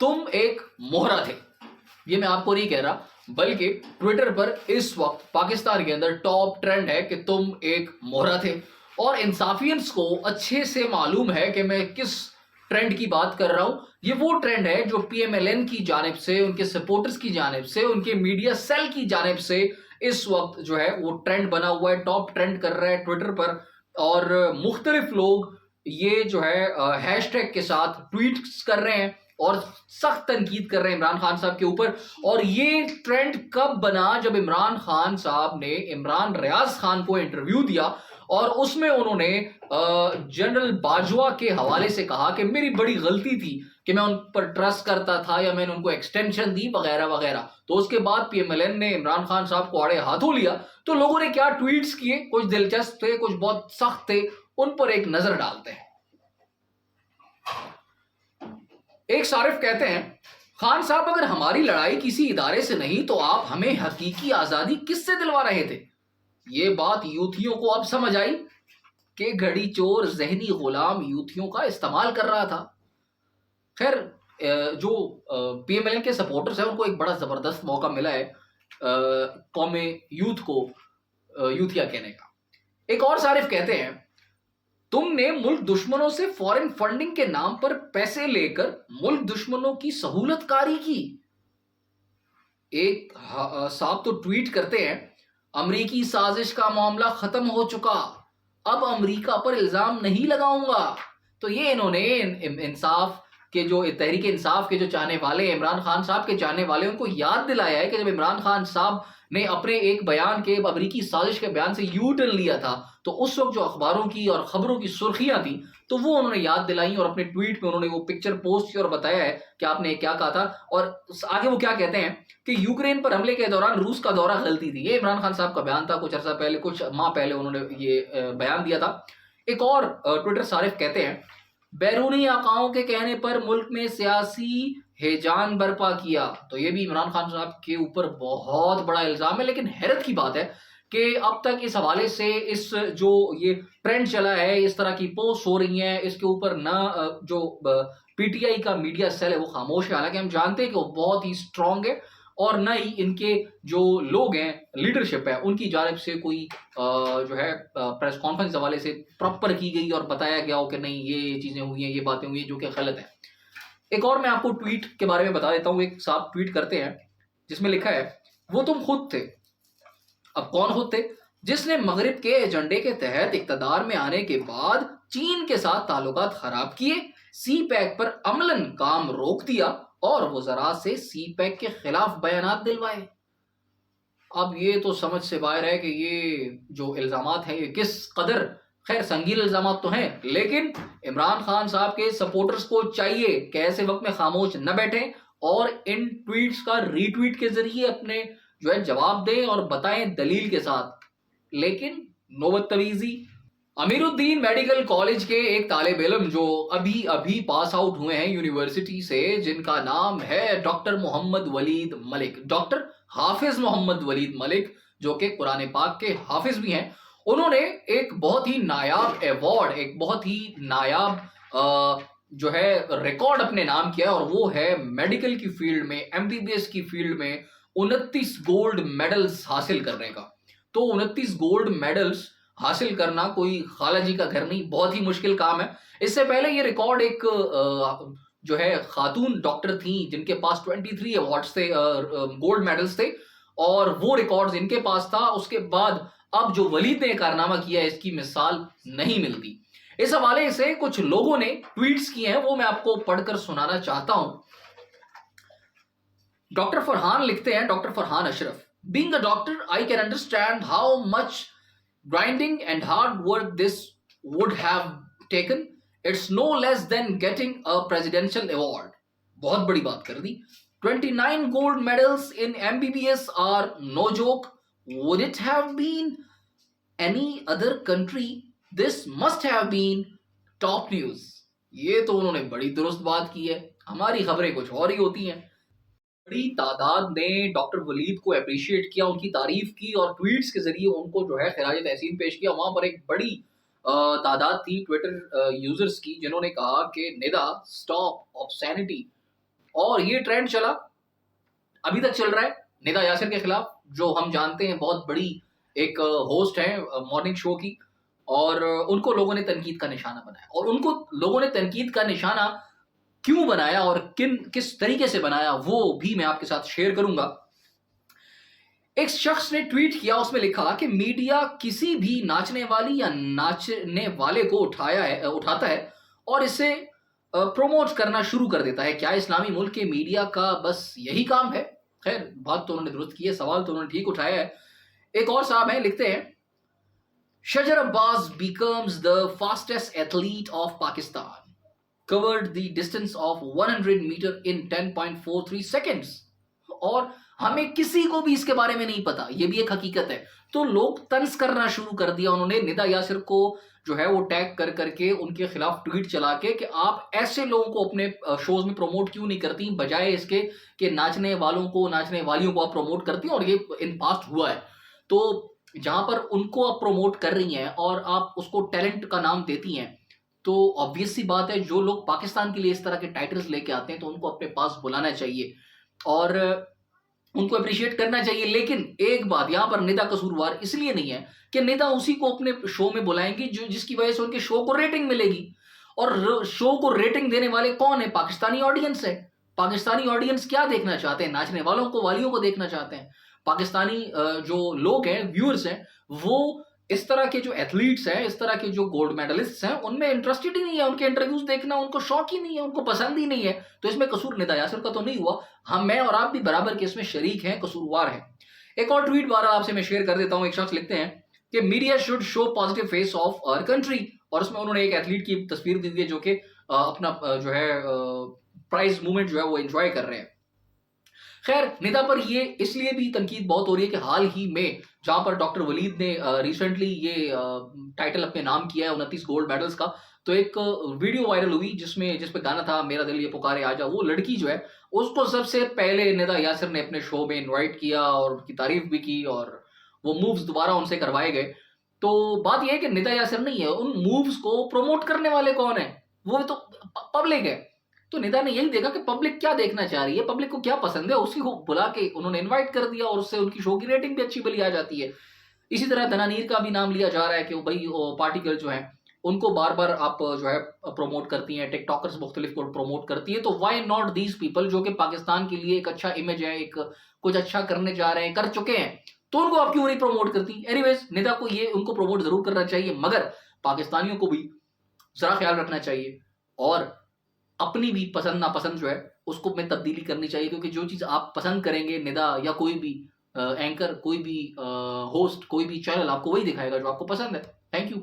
तुम एक मोहरा थे। ये मैं आपको नहीं कह रहा, बल्कि ट्विटर पर इस वक्त पाकिस्तान के अंदर टॉप ट्रेंड है कि तुम एक मोहरा थे। और इंसाफियंस को अच्छे से मालूम है कि मैं किस ट्रेंड की बात कर रहा हूं। ये वो ट्रेंड है जो पीएमएलएन की जानिब से, उनके सपोर्टर्स की जानिब से, उनके मीडिया सेल की जानिब से इस वक्त जो है वो ट्रेंड बना हुआ है, टॉप ट्रेंड कर रहा है ट्विटर पर। और मुख्तलिफ लोग ये जो है हैशटैग के साथ ट्वीट्स कर रहे हैं और सख्त तनकीद कर रहे हैं इमरान खान साहब के ऊपर। और ये ट्रेंड कब बना? जब इमरान खान साहब ने इमरान रियाज खान को इंटरव्यू दिया और उसमें उन्होंने जनरल बाजवा के हवाले से कहा कि मेरी बड़ी गलती थी कि मैं उन पर ट्रस्ट करता था या मैंने उनको एक्सटेंशन दी वगैरह वगैरह। तो उसके बाद पीएमएलएन ने इमरान खान साहब को आड़े हाथों लिया। तो लोगों ने क्या ट्वीट्स किए, कुछ दिलचस्प थे, कुछ बहुत सख्त थे, उन पर एक नजर डालते हैं। एक सारिफ कहते हैं, खान साहब अगर हमारी लड़ाई किसी इदारे से नहीं तो आप हमें हकीकी आजादी किससे दिलवा रहे थे? ये बात यूथियों को अब समझ आई कि घड़ी चोर जहनी गुलाम यूथियों का इस्तेमाल कर रहा था। खैर, जो पीएमएलएन के सपोर्टर्स हैं उनको एक बड़ा जबरदस्त मौका मिला है कौमे यूथ को यूथिया कहने का। एक और सारिफ कहते हैं, तुमने मुल्क दुश्मनों से फॉरेन फंडिंग के नाम पर पैसे लेकर मुल्क दुश्मनों की सहूलतकारी की। एक साहब तो ट्वीट करते हैं, अमरीकी साजिश का मामला खत्म हो चुका, अब अमरीका पर इल्जाम नहीं लगाऊंगा। तो ये इन्होंने इंसाफ के जो तहरीक इंसाफ के जो चाहने वाले, इमरान खान साहब के चाहने वाले, उनको याद दिलाया है कि जब इमरान खान साहब ने अपने एक बयान के, अमरीकी साजिश के बयान से यू टर्न लिया था, तो उस वक्त जो अखबारों की और खबरों की सुर्खियां थी तो वो उन्होंने याद दिलाई और अपने ट्वीट में उन्होंने वो पिक्चर पोस्ट की और बताया है कि आपने क्या कहा था। और आगे वो क्या कहते हैं कि यूक्रेन पर हमले के दौरान रूस का दौरा गलती थी। ये इमरान खान साहब का बयान था, कुछ अर्सा पहले, कुछ माह पहले उन्होंने ये बयान दिया था। एक और ट्विटर सारिफ कहते हैं, बैरूनी आकाओं के कहने पर मुल्क में सियासी हेजान बर्पा किया। तो ये भी इमरान खान साहब के ऊपर बहुत बड़ा इल्जाम है। लेकिन हैरत की बात है कि अब तक इस हवाले से इस जो ये ट्रेंड चला है, इस तरह की पोस्ट हो रही हैं, इसके ऊपर ना जो पीटीआई का मीडिया सेल है वो खामोश है। हालांकि हम जानते हैं कि वो बहुत ही स्ट्रांग है और न ही इनके जो लोग हैं, लीडरशिप है, उनकी जानिब से कोई जो है प्रेस कॉन्फ्रेंस हवाले से प्रॉपर की गई और बताया गया हो कि नहीं ये चीजें हुई हैं, ये बातें हुई हैं, जो कि गलत है। एक और मैं आपको ट्वीट के बारे में बता देता हूं। एक साहब ट्वीट करते हैं जिसमें लिखा है, वो तुम खुद थे। अब कौन खुद थे? जिसने मगरिब के एजेंडे के तहत इक्तदार में आने के बाद चीन के साथ ताल्लुकात खराब किए, सी पैक पर अमलन काम रोक दिया और वज़रा से सी पैक के खिलाफ बयानात दिलवाए। अब ये तो समझ से बाहर है कि ये जो इल्जामात हैं ये किस कदर, खैर संगीन इल्जामात तो हैं, लेकिन इमरान खान साहब के सपोर्टर्स को चाहिए कि ऐसे वक्त में खामोश न बैठें और इन ट्वीट्स का रीट्वीट के जरिए अपने जो है जवाब दें और बताएं दलील के साथ। लेकिन नौबतमीजी। अमीरुद्दीन मेडिकल कॉलेज के एक तालिब इल्म जो अभी अभी पास आउट हुए हैं यूनिवर्सिटी से, जिनका नाम है डॉक्टर मोहम्मद वलीद मलिक, डॉक्टर हाफिज मोहम्मद वलीद मलिक, जो कि कुरान पाक के हाफिज भी हैं, उन्होंने एक बहुत ही नायाब अवार्ड, एक बहुत ही नायाब जो है रिकॉर्ड अपने नाम किया और वो है मेडिकल की फील्ड में, एमबीबीएस की फील्ड में 29 गोल्ड मेडल्स हासिल करने का। तो 29 गोल्ड मेडल्स हासिल करना कोई खाला जी का घर नहीं, बहुत ही मुश्किल काम है। इससे पहले ये रिकॉर्ड एक जो है खातून डॉक्टर थी जिनके पास 23 अवार्ड्स थे, गोल्ड मेडल्स थे, और वो रिकॉर्ड्स इनके पास था। उसके बाद अब जो वलीद ने कारनामा किया है इसकी मिसाल नहीं मिलती। इस हवाले से कुछ लोगों ने ट्वीट्स किए हैं, वो मैं आपको पढ़कर सुनाना चाहता हूं। डॉक्टर फरहान लिखते हैं, doctor Farhan Ashraf, being a doctor I can understand how much grinding and hard work this would have taken. It's no less than getting a presidential award. बहुत बड़ी बात कर दी। 29 gold medals in MBBS are no joke. Would it have been any other country? This must have been top news. ये तो उन्होंने बड़ी दुरुस्त बात की है। हमारी खबरें कुछ और ही होती हैं। बड़ी तादाद ने डॉक्टर वलीद को अप्रिशिएट किया, उनकी तारीफ की और ट्वीट्स के जरिए उनको जो है खिराज तहसीन पेश किया। वहां पर एक बड़ी तादाद थी ट्विटर यूजर्स की जिन्होंने कहा कि निदा स्टॉप ऑब्सैनिटी, और ये ट्रेंड चला, अभी तक चल रहा है निदा यासिर के खिलाफ, जो हम जानते हैं बहुत बड़ी एक होस्ट है मॉर्निंग शो की, और उनको लोगों ने तनकीद का निशाना बनाया। और उनको लोगों ने तनकीद का निशाना क्यों बनाया और किस तरीके से बनाया वो भी मैं आपके साथ शेयर करूंगा। एक शख्स ने ट्वीट किया, उसमें लिखा कि मीडिया किसी भी नाचने वाली या नाचने वाले को उठाता है और इसे प्रमोट करना शुरू कर देता है। क्या इस्लामी मुल्क के मीडिया का बस यही काम है? खैर, बात तो उन्होंने दुरुस्त की है, सवाल तो उन्होंने ठीक उठाया है। एक और साहब हैं, लिखते हैं, शजर Abbas becomes the fastest athlete of Pakistan, covered the distance of 100 meter in 10.43 seconds। और हमें किसी को भी इसके बारे में नहीं पता, ये भी एक हकीकत है। तो लोग तंज करना शुरू कर दिया, उन्होंने निदा यासिर को जो है वो टैग कर करके उनके खिलाफ ट्वीट चला के कि आप ऐसे लोगों को अपने शोज में प्रमोट क्यों नहीं करती, बजाय इसके कि नाचने वालों को, नाचने वालियों को आप प्रमोट करती हैं। और ये इन पास्ट हुआ है। तो जहां पर उनको आप प्रमोट कर रही हैं और आप उसको टैलेंट का नाम देती हैं, तो ऑब्वियस सी बात है जो लोग पाकिस्तान के लिए इस तरह के टाइटल्स लेके आते हैं तो उनको अपने पास बुलाना चाहिए और उनको अप्रिशिएट करना चाहिए। लेकिन एक बात, यहां पर निदा कसूरवार इसलिए नहीं है कि निदा उसी को अपने शो में बुलाएंगी जो जिसकी वजह से उनके शो को रेटिंग मिलेगी। और शो को रेटिंग देने वाले कौन है? पाकिस्तानी ऑडियंस है। पाकिस्तानी ऑडियंस क्या देखना चाहते हैं? नाचने वालों को, वालियों को देखना चाहते हैं। पाकिस्तानी जो लोग हैं, व्यूअर्स हैं, वो इस तरह के जो एथलीट्स हैं, इस तरह के जो गोल्ड मेडलिस्ट हैं, उनमें इंटरेस्टेड ही नहीं है। उनके इंटरव्यूज देखना उनको शौक ही नहीं है, उनको पसंद ही नहीं है। तो इसमें कसूर निदा यासिर का तो नहीं हुआ। हम, मैं और आप भी बराबर के इसमें शरीक हैं, कसूरवार हैं। एक और ट्वीट बार आपसे मैं शेयर कर देता हूं। एक शख्स लिखते हैं कि media should show positive face of our country, और उसमें उन्होंने एक एथलीट की तस्वीर दी है जो कि अपना जो है प्राइज मूवमेंट जो है वो एंजॉय कर रहे हैं। खैर, निदा पर ये इसलिए भी तनकीद बहुत हो रही है कि हाल ही में जहां पर डॉक्टर वलीद ने रिसेंटली ये टाइटल अपने नाम किया है 29 गोल्ड मेडल्स का, तो एक वीडियो वायरल हुई जिसपे गाना था मेरा दिल ये पुकारे आजा। वो लड़की जो है उसको सबसे पहले निदा यासिर ने अपने शो में इनवाइट किया और उनकी तारीफ भी की और वो मूव्स दोबारा उनसे करवाए गए। तो बात यह है कि निदा यासिर नहीं है, उन मूव्स को प्रमोट करने वाले कौन है? वो तो पब्लिक है। तो निदा ने यही देखा कि पब्लिक क्या देखना चाह रही है, पब्लिक को क्या पसंद है, उसी को बुला के उन्होंने इनवाइट कर दिया और उससे उनकी शो की रेटिंग भी अच्छी भली आ जाती है। इसी तरह दनानीर का भी नाम लिया जा रहा है कि भाई पार्टी गर्ल जो है उनको बार बार आप जो है प्रमोट करती हैं, टिकटॉकर्स मुख्तलिफ को प्रमोट करती है। तो वाई नॉट दीज पीपल जो कि पाकिस्तान के लिए एक अच्छा इमेज है, एक कुछ अच्छा करने जा रहे हैं, कर चुके हैं, तो उनको आप क्यों नहीं प्रमोट करती? एनीवेज, निदा को ये उनको प्रमोट जरूर करना चाहिए, मगर पाकिस्तानियों को भी जरा ख्याल रखना चाहिए और अपनी भी पसंद नापसंद जो है उसको में तब्दीली करनी चाहिए। क्योंकि जो चीज आप पसंद करेंगे, निदा या कोई भी एंकर, कोई भी होस्ट, कोई भी चैनल आपको वही दिखाएगा जो आपको पसंद है। Thank you.